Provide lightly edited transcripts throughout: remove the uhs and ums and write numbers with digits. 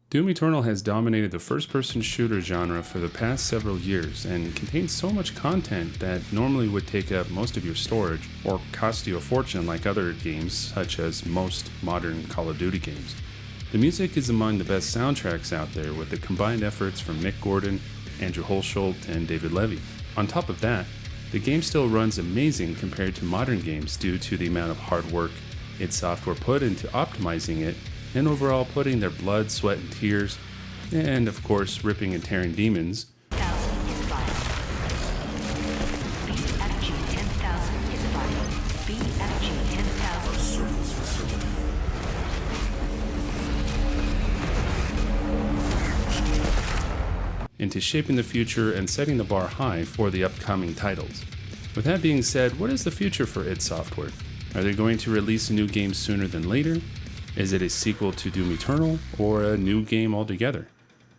Doom Eternal has dominated the first-person shooter genre for the past several years and contains so much content that normally would take up most of your storage or cost you a fortune like other games such as most modern Call of Duty games. The music is among the best soundtracks out there with the combined efforts from Mick Gordon, Andrew Hulshult, and David Levy. On top of that, the game still runs amazing compared to modern games due to the amount of hard work id Software put into optimizing it and overall putting their blood, sweat, and tears, and of course ripping and tearing demons, into shaping the future and setting the bar high for the upcoming titles. With that being said, what is the future for id Software? Are they going to release a new game sooner than later? Is it a sequel to Doom Eternal, or a new game altogether?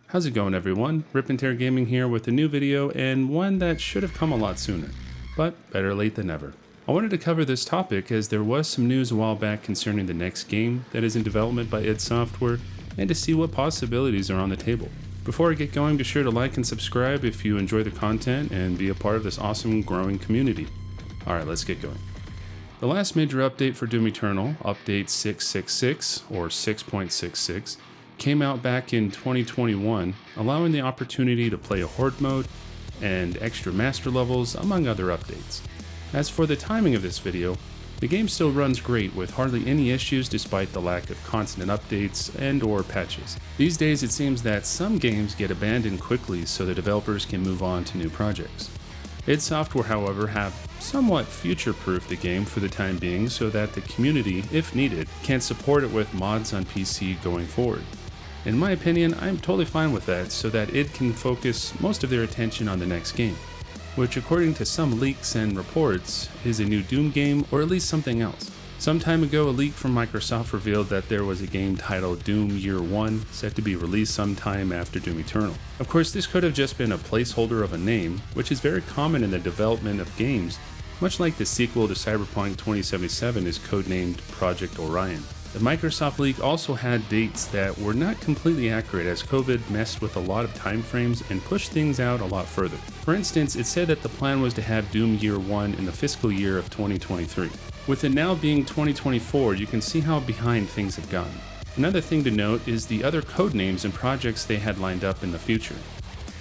How's it going, everyone? RipNtear Gaming here with a new video, and one that should have come a lot sooner, but better late than never. I wanted to cover this topic as there was some news a while back concerning the next game that is in development by id Software, and to see what possibilities are on the table. Before I get going, be sure to like and subscribe if you enjoy the content and be a part of this awesome growing community. Alright, let's get going. The last major update for Doom Eternal, Update 666 or 6.66, came out back in 2021, allowing the opportunity to play a Horde mode and extra master levels, among other updates. As for the timing of this video, the game still runs great with hardly any issues despite the lack of constant updates and or patches. These days it seems that some games get abandoned quickly so the developers can move on to new projects. id Software, however, have somewhat future-proofed the game for the time being so that the community, if needed, can support it with mods on PC going forward. In my opinion, I'm totally fine with that so that id can focus most of their attention on the next game, which according to some leaks and reports is a new Doom game or at least something else. Some time ago, a leak from Microsoft revealed that there was a game titled Doom Year 1 set to be released sometime after Doom Eternal. Of course, this could have just been a placeholder of a name, which is very common in the development of games, much like the sequel to Cyberpunk 2077 is codenamed Project Orion. The Microsoft leak also had dates that were not completely accurate as COVID messed with a lot of time frames and pushed things out a lot further. For instance, it said that the plan was to have Doom Year 1 in the fiscal year of 2023. With it now being 2024, you can see how behind things have gotten. Another thing to note is the other codenames and projects they had lined up in the future.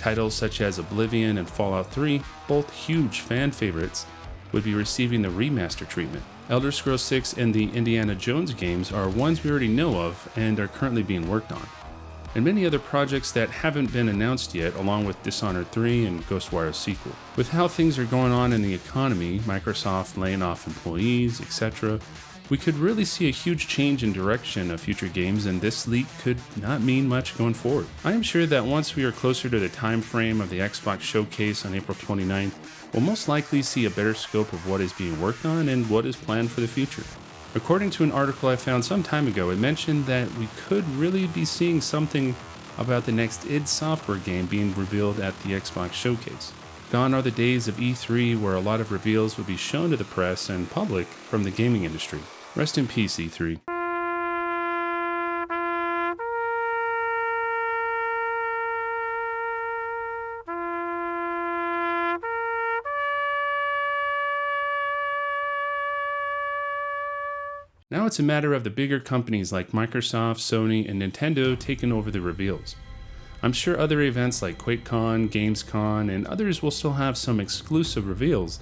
Titles such as Oblivion and Fallout 3, both huge fan favorites, would be receiving the remaster treatment. Elder Scrolls 6 and the Indiana Jones games are ones we already know of and are currently being worked on. And many other projects that haven't been announced yet, along with Dishonored 3 and Ghostwire's sequel. With how things are going on in the economy, Microsoft laying off employees, etc., we could really see a huge change in direction of future games, and this leak could not mean much going forward. I am sure that once we are closer to the time frame of the Xbox showcase on April 29th, we'll most likely see a better scope of what is being worked on and what is planned for the future. According to an article I found some time ago, it mentioned that we could really be seeing something about the next id Software game being revealed at the Xbox showcase. Gone are the days of E3 where a lot of reveals would be shown to the press and public from the gaming industry. Rest in peace, E3. Now it's a matter of the bigger companies like Microsoft, Sony, and Nintendo taking over the reveals. I'm sure other events like Quakecon, Gamescom, and others will still have some exclusive reveals,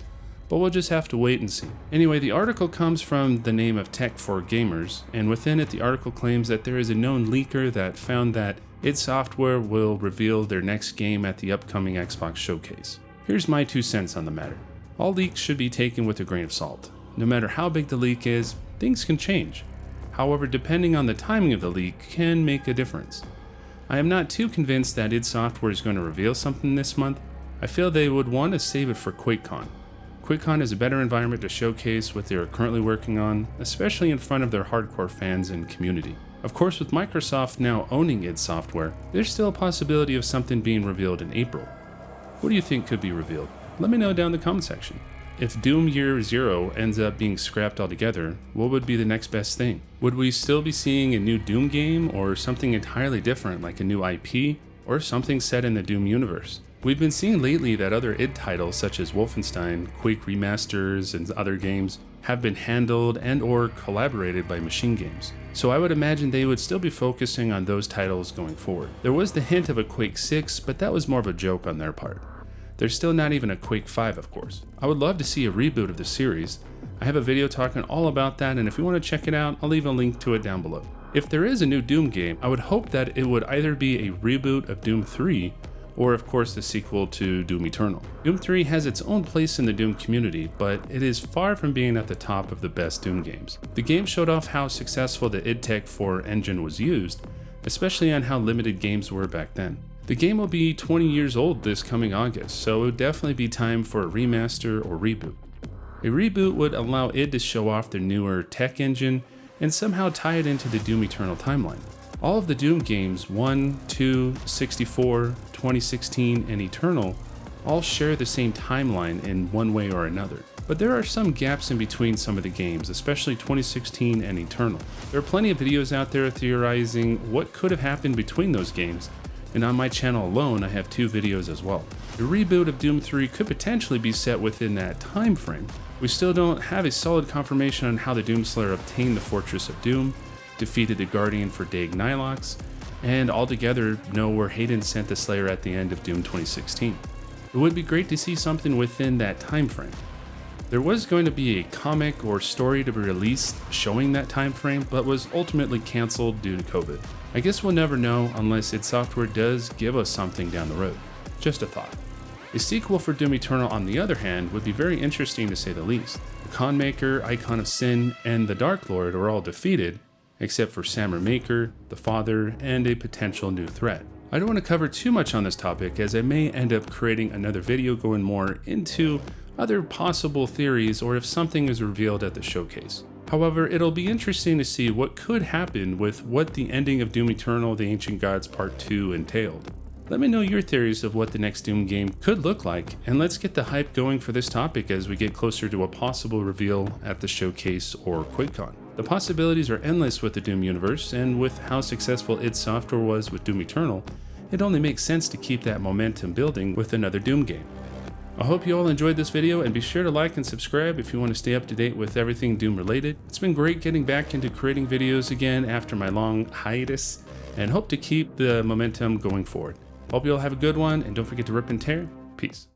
but we'll just have to wait and see. Anyway, the article comes from the name of Tech for Gamers, and within it the article claims that there is a known leaker that found that id Software will reveal their next game at the upcoming Xbox showcase. Here's my 2 cents on the matter. All leaks should be taken with a grain of salt. No matter how big the leak is, things can change. However, depending on the timing of the leak can make a difference. I am not too convinced that id Software is going to reveal something this month. I feel they would want to save it for Quakecon. Quakecon is a better environment to showcase what they are currently working on, especially in front of their hardcore fans and community. Of course, with Microsoft now owning id Software, there's still a possibility of something being revealed in April. What do you think could be revealed? Let me know down in the comment section. If Doom Year Zero ends up being scrapped altogether, what would be the next best thing? Would we still be seeing a new Doom game, or something entirely different like a new IP, or something set in the Doom universe? We've been seeing lately that other id titles such as Wolfenstein, Quake remasters, and other games have been handled and or collaborated by Machine Games. So I would imagine they would still be focusing on those titles going forward. There was the hint of a Quake 6, but that was more of a joke on their part. There's still not even a Quake 5, of course. I would love to see a reboot of the series. I have a video talking all about that, and if you want to check it out, I'll leave a link to it down below. If there is a new Doom game, I would hope that it would either be a reboot of Doom 3, or of course the sequel to Doom Eternal. Doom 3 has its own place in the Doom community, but it is far from being at the top of the best Doom games. The game showed off how successful the id Tech 4 engine was used, especially on how limited games were back then. The game will be 20 years old this coming August, so it would definitely be time for a remaster or reboot. A reboot would allow id to show off their newer tech engine and somehow tie it into the Doom Eternal timeline. All of the Doom games, 1, 2, 64, 2016, and Eternal, all share the same timeline in one way or another. But there are some gaps in between some of the games, especially 2016 and Eternal. There are plenty of videos out there theorizing what could have happened between those games, and on my channel alone I have 2 videos as well. The reboot of Doom 3 could potentially be set within that time frame. We still don't have a solid confirmation on how the Doomslayer obtained the Fortress of Doom, defeated the Guardian for Daig Nilox, and altogether know where Hayden sent the Slayer at the end of Doom 2016. It would be great to see something within that time frame. There was going to be a comic or story to be released showing that time frame, but was ultimately cancelled due to COVID. I guess we'll never know unless id Software does give us something down the road. Just a thought. A sequel for Doom Eternal, on the other hand, would be very interesting to say the least. The Conmaker, Icon of Sin, and the Dark Lord are all defeated, except for Samur Maker, the Father, and a potential new threat. I don't want to cover too much on this topic, as I may end up creating another video going more into other possible theories or if something is revealed at the showcase. However, it'll be interesting to see what could happen with what the ending of Doom Eternal: The Ancient Gods Part 2 entailed. Let me know your theories of what the next Doom game could look like, and let's get the hype going for this topic as we get closer to a possible reveal at the showcase or Quakecon. The possibilities are endless with the Doom universe, and with how successful id Software was with Doom Eternal, it only makes sense to keep that momentum building with another Doom game. I hope you all enjoyed this video, and be sure to like and subscribe if you want to stay up to date with everything Doom related. It's been great getting back into creating videos again after my long hiatus, and hope to keep the momentum going forward. Hope you all have a good one, and don't forget to rip and tear. Peace.